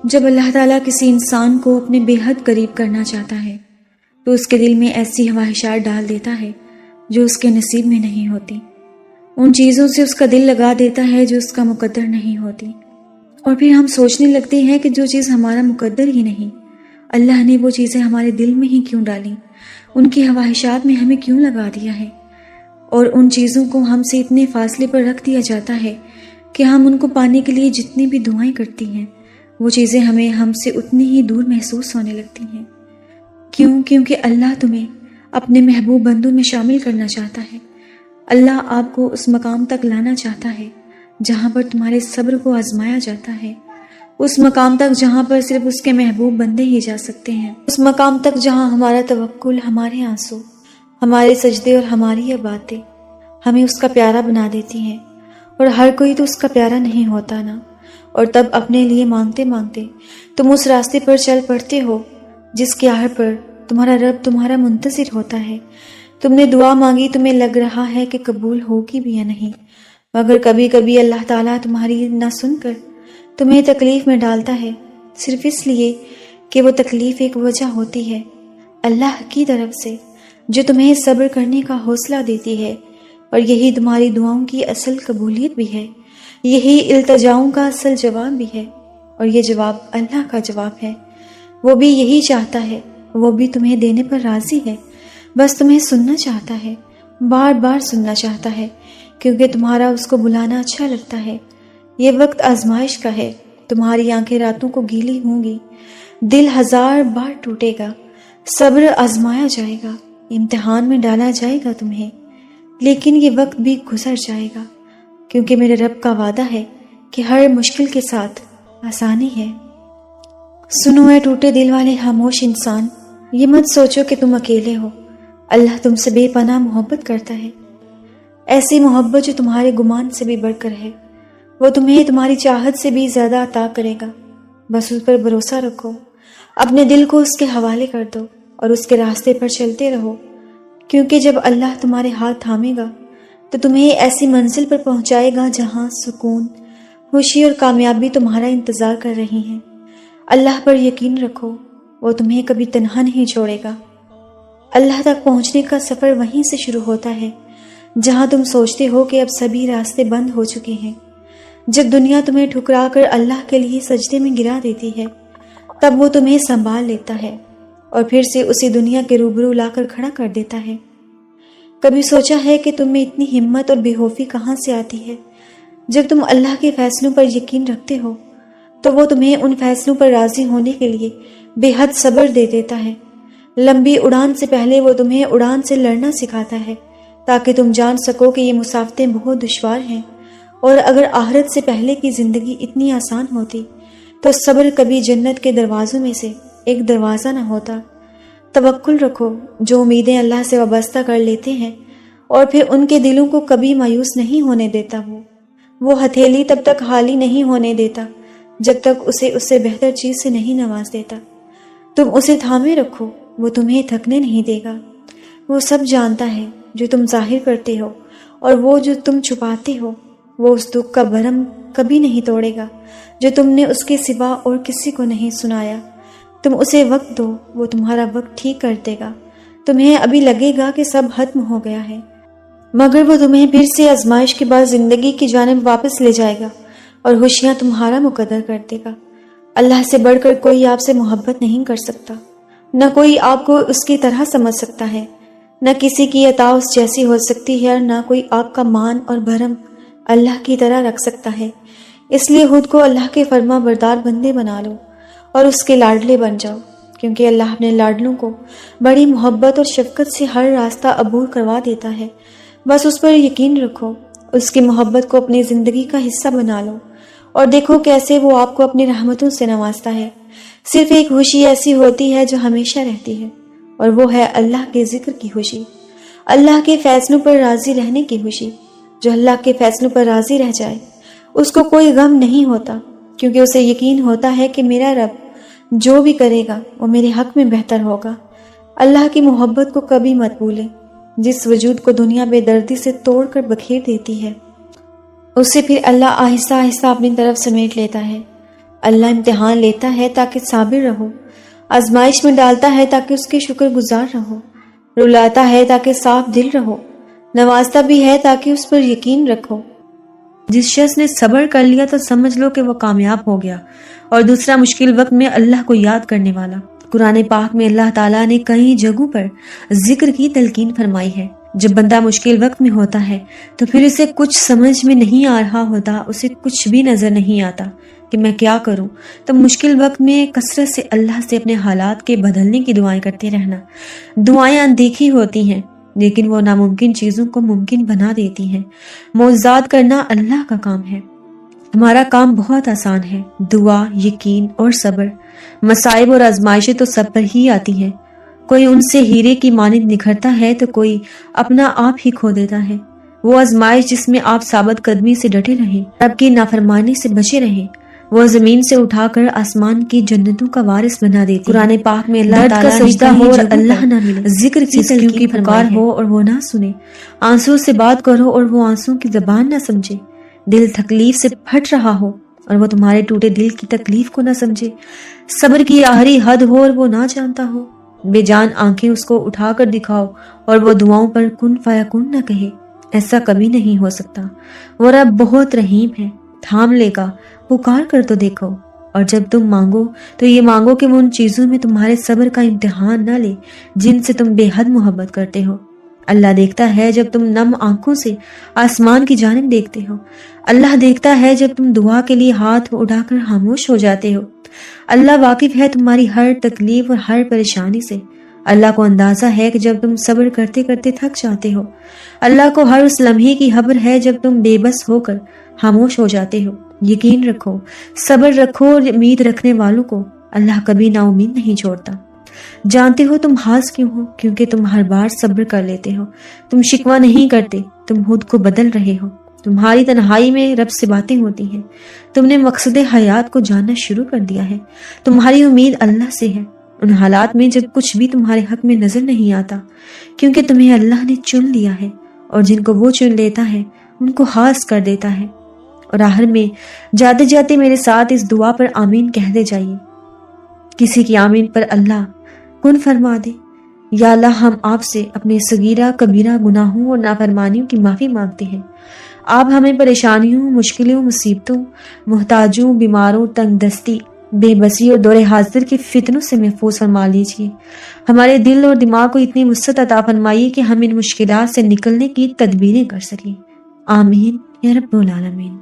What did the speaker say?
جب اللہ تعالیٰ کسی انسان کو اپنے بے حد قریب کرنا چاہتا ہے تو اس کے دل میں ایسی خواہشات ڈال دیتا ہے جو اس کے نصیب میں نہیں ہوتی، ان چیزوں سے اس کا دل لگا دیتا ہے جو اس کا مقدر نہیں ہوتی، اور پھر ہم سوچنے لگتے ہیں کہ جو چیز ہمارا مقدر ہی نہیں، اللہ نے وہ چیزیں ہمارے دل میں ہی کیوں ڈالیں، ان کی خواہشات میں ہمیں کیوں لگا دیا ہے، اور ان چیزوں کو ہم سے اتنے فاصلے پر رکھ دیا جاتا ہے کہ ہم ان کو پانے کے لیے جتنی بھی دعائیں کرتی ہیں وہ چیزیں ہمیں ہم سے اتنی ہی دور محسوس ہونے لگتی ہیں۔ کیونکہ اللہ تمہیں اپنے محبوب بندوں میں شامل کرنا چاہتا ہے۔ اللہ آپ کو اس مقام تک لانا چاہتا ہے جہاں پر تمہارے صبر کو آزمایا جاتا ہے، اس مقام تک جہاں پر صرف اس کے محبوب بندے ہی جا سکتے ہیں، اس مقام تک جہاں ہمارا توکل، ہمارے آنسو، ہمارے سجدے اور ہماری یہ باتیں ہمیں اس کا پیارا بنا دیتی ہیں، اور ہر کوئی تو اس کا پیارا نہیں ہوتا نا۔ اور تب اپنے لیے مانگتے مانگتے تم اس راستے پر چل پڑتے ہو جس کے آڑ پر تمہارا رب تمہارا منتظر ہوتا ہے۔ تم نے دعا مانگی، تمہیں لگ رہا ہے کہ قبول ہوگی بھی یا نہیں، مگر کبھی کبھی اللہ تعالیٰ تمہاری نہ سن کر تمہیں تکلیف میں ڈالتا ہے، صرف اس لیے کہ وہ تکلیف ایک وجہ ہوتی ہے اللہ کی طرف سے جو تمہیں صبر کرنے کا حوصلہ دیتی ہے، اور یہی تمہاری دعاؤں کی اصل قبولیت بھی ہے، یہی التجاؤں کا اصل جواب بھی ہے، اور یہ جواب اللہ کا جواب ہے۔ وہ بھی یہی چاہتا ہے، وہ بھی تمہیں دینے پر راضی ہے، بس تمہیں سننا چاہتا ہے، بار بار سننا چاہتا ہے، کیونکہ تمہارا اس کو بلانا اچھا لگتا ہے۔ یہ وقت آزمائش کا ہے، تمہاری آنکھیں راتوں کو گیلی ہوں گی، دل ہزار بار ٹوٹے گا، صبر آزمایا جائے گا، امتحان میں ڈالا جائے گا تمہیں، لیکن یہ وقت بھی گزر جائے گا، کیونکہ میرے رب کا وعدہ ہے کہ ہر مشکل کے ساتھ آسانی ہے۔ سنو اے ٹوٹے دل والے خاموش انسان، یہ مت سوچو کہ تم اکیلے ہو، اللہ تم سے بے پناہ محبت کرتا ہے، ایسی محبت جو تمہارے گمان سے بھی بڑھ کر ہے۔ وہ تمہیں تمہاری چاہت سے بھی زیادہ عطا کرے گا، بس اس پر بھروسہ رکھو، اپنے دل کو اس کے حوالے کر دو اور اس کے راستے پر چلتے رہو، کیونکہ جب اللہ تمہارے ہاتھ تھامے گا تو تمہیں ایسی منزل پر پہنچائے گا جہاں سکون، خوشی اور کامیابی تمہارا انتظار کر رہی ہیں۔ اللہ پر یقین رکھو، وہ تمہیں کبھی تنہا نہیں چھوڑے گا۔ اللہ تک پہنچنے کا سفر وہیں سے شروع ہوتا ہے جہاں تم سوچتے ہو کہ اب سبھی راستے بند ہو چکے ہیں۔ جب دنیا تمہیں ٹھکرا کر اللہ کے لیے سجدے میں گرا دیتی ہے، تب وہ تمہیں سنبھال لیتا ہے اور پھر سے اسی دنیا کے روبرو لا کر کھڑا کر دیتا ہے۔ کبھی سوچا ہے کہ تم میں اتنی ہمت اور بے خوفی کہاں سے آتی ہے؟ جب تم اللہ کے فیصلوں پر یقین رکھتے ہو تو وہ تمہیں ان فیصلوں پر راضی ہونے کے لیے بے حد صبر دے دیتا ہے۔ لمبی اڑان سے پہلے وہ تمہیں اڑان سے لڑنا سکھاتا ہے تاکہ تم جان سکو کہ یہ مسافتیں بہت دشوار ہیں، اور اگر آخرت سے پہلے کی زندگی اتنی آسان ہوتی تو صبر کبھی جنت کے دروازوں میں سے ایک دروازہ نہ ہوتا۔ توکل رکھو، جو امیدیں اللہ سے وابستہ کر لیتے ہیں اور پھر ان کے دلوں کو کبھی مایوس نہیں ہونے دیتا، وہ ہتھیلی تب تک خالی نہیں ہونے دیتا جب تک اسے اس سے بہتر چیز سے نہیں نواز دیتا۔ تم اسے تھامے رکھو، وہ تمہیں تھکنے نہیں دے گا۔ وہ سب جانتا ہے جو تم ظاہر کرتے ہو، اور وہ جو تم چھپاتے ہو، وہ اس دکھ کا بھرم کبھی نہیں توڑے گا جو تم نے اس کے سوا اور کسی کو نہیں سنایا۔ تم اسے وقت دو، وہ تمہارا وقت ٹھیک کر دے گا۔ تمہیں ابھی لگے گا کہ سب ختم ہو گیا ہے، مگر وہ تمہیں پھر سے آزمائش کے بعد زندگی کی جانب واپس لے جائے گا اور خوشیاں تمہارا مقدر کر دے گا۔ اللہ سے بڑھ کر کوئی آپ سے محبت نہیں کر سکتا، نہ کوئی آپ کو اس کی طرح سمجھ سکتا ہے، نہ کسی کی عطا اس جیسی ہو سکتی ہے، اور نہ کوئی آپ کا مان اور بھرم اللہ کی طرح رکھ سکتا ہے۔ اس لیے خود کو اللہ کے فرما بردار بندے بنا لو اور اس کے لاڈلے بن جاؤ، کیونکہ اللہ اپنے لاڈلوں کو بڑی محبت اور شفقت سے ہر راستہ عبور کروا دیتا ہے۔ بس اس پر یقین رکھو، اس کی محبت کو اپنی زندگی کا حصہ بنا لو، اور دیکھو کیسے وہ آپ کو اپنی رحمتوں سے نوازتا ہے۔ صرف ایک خوشی ایسی ہوتی ہے جو ہمیشہ رہتی ہے، اور وہ ہے اللہ کے ذکر کی خوشی، اللہ کے فیصلوں پر راضی رہنے کی خوشی۔ جو اللہ کے فیصلوں پر راضی رہ جائے اس کو کوئی غم نہیں ہوتا، کیونکہ اسے یقین ہوتا ہے کہ میرا رب جو بھی کرے گا وہ میرے حق میں بہتر ہوگا۔ اللہ کی محبت کو کبھی مت بھولیں، جس وجود کو دنیا بے دردی سے توڑ کر بکھیر دیتی ہے، اسے پھر اللہ آہستہ آہستہ اپنی طرف سمیٹ لیتا ہے۔ اللہ امتحان لیتا ہے تاکہ صابر رہو، آزمائش میں ڈالتا ہے تاکہ اس کے شکر گزار رہو، رلاتا ہے تاکہ صاف دل رہو، نوازتا بھی ہے تاکہ اس پر یقین رکھو۔ جس شخص نے صبر کر لیا تو سمجھ لو کہ وہ کامیاب ہو گیا، اور دوسرا مشکل وقت میں اللہ کو یاد کرنے والا۔ قرآن پاک میں اللہ تعالیٰ نے کئی جگہوں پر ذکر کی تلقین فرمائی ہے۔ جب بندہ مشکل وقت میں ہوتا ہے تو پھر اسے کچھ سمجھ میں نہیں آ رہا ہوتا، اسے کچھ بھی نظر نہیں آتا کہ میں کیا کروں، تو مشکل وقت میں کثرت سے اللہ سے اپنے حالات کے بدلنے کی دعائیں کرتے رہنا۔ دعائیں اندیکھی ہوتی ہیں لیکن وہ ناممکن چیزوں کو ممکن بنا دیتی ہیں۔ معجزات کرنا اللہ کا کام ہے، ہمارا کام بہت آسان ہے۔ دعا، یقین اور صبر۔ مصائب اور آزمائشیں تو سب پر ہی آتی ہیں، کوئی ان سے ہیرے کی مانند نکھرتا ہے تو کوئی اپنا آپ ہی کھو دیتا ہے۔ وہ آزمائش جس میں آپ ثابت قدمی سے ڈٹے رہیں، رب کی نافرمانی سے بچے رہیں، وہ زمین سے اٹھا کر آسمان کی جنتوں کا وارث بنا دیتی۔ قرآن پاک میں اللہ تعالیٰ نے سجدہ ہو اور اللہ نہ ملے، ذکر کی تلقین کی پکار ہو اور وہ نہ سنے، آنسو سے بات کرو اور وہ آنسو کی زبان نہ سمجھے، دل تکلیف سے پھٹ رہا ہو اور وہ تمہارے ٹوٹے دل کی تکلیف کو نہ سمجھے، صبر کی آخری حد ہو اور وہ نہ جانتا ہو، بے جان آنکھیں اس کو اٹھا کر دکھاؤ اور وہ دعاؤں پر کن فیکون نہ کہے، ایسا کبھی نہیں ہو سکتا۔ وہ رب بہت رحیم ہے، تھام لے گا، پکار کر تو دیکھو۔ اور جب تم مانگو تو یہ مانگو کہ وہ ان چیزوں میں تمہارے صبر کا امتحان نہ لے جن سے تم بے حد محبت کرتے ہو۔ اللہ دیکھتا ہے جب تم نم آنکھوں سے آسمان کی جانب دیکھتے ہو، اللہ دیکھتا ہے جب تم دعا کے لیے ہاتھ اٹھا کر خاموش ہو جاتے ہو، اللہ واقف ہے تمہاری ہر تکلیف اور ہر پریشانی سے، اللہ کو اندازہ ہے کہ جب تم صبر کرتے کرتے تھک جاتے ہو، اللہ کو ہر اس لمحے کی خبر ہے جب تم بے بس ہو کر خاموش ہو جاتے ہو۔ یقین رکھو، صبر رکھو اور امید رکھنے والوں کو اللہ کبھی نا امید نہیں چھوڑتا۔ جانتے ہو تم ہاس کیوں ہو؟ کیونکہ تم ہر بار صبر کر لیتے ہو، تم شکوہ نہیں کرتے، تم خود کو بدل رہے ہو، تمہاری تنہائی میں رب سے باتیں ہوتی ہیں، تم نے مقصد حیات کو جاننا شروع کر دیا ہے، تمہاری امید اللہ سے ہے ان حالات میں جب کچھ بھی تمہارے حق میں نظر نہیں آتا، کیونکہ تمہیں اللہ نے چن لیا ہے اور جن کو وہ چن لیتا ہے ان کو خاص کر دیتا ہے۔ اور آخر میں جاتے جاتے میرے ساتھ اس دعا پر آمین کہہ دے جائیے۔ کسی کی آمین پر اللہ کن فرما دے۔ یا اللہ، ہم آپ سے اپنے صغیرہ کبیرہ گناہوں اور نافرمانیوں کی معافی مانگتے ہیں۔ آپ ہمیں پریشانیوں، مشکلوں، مصیبتوں، محتاجوں، بیماروں، تنگ دستی، بے بسی اور دور حاضر کے فتنوں سے محفوظ فرما لیجیے۔ ہمارے دل اور دماغ کو اتنی وسعت عطا فرمائیے کہ ہم ان مشکلات سے نکلنے کی تدبیریں کر سکیں۔ آمین یا رب العالمین۔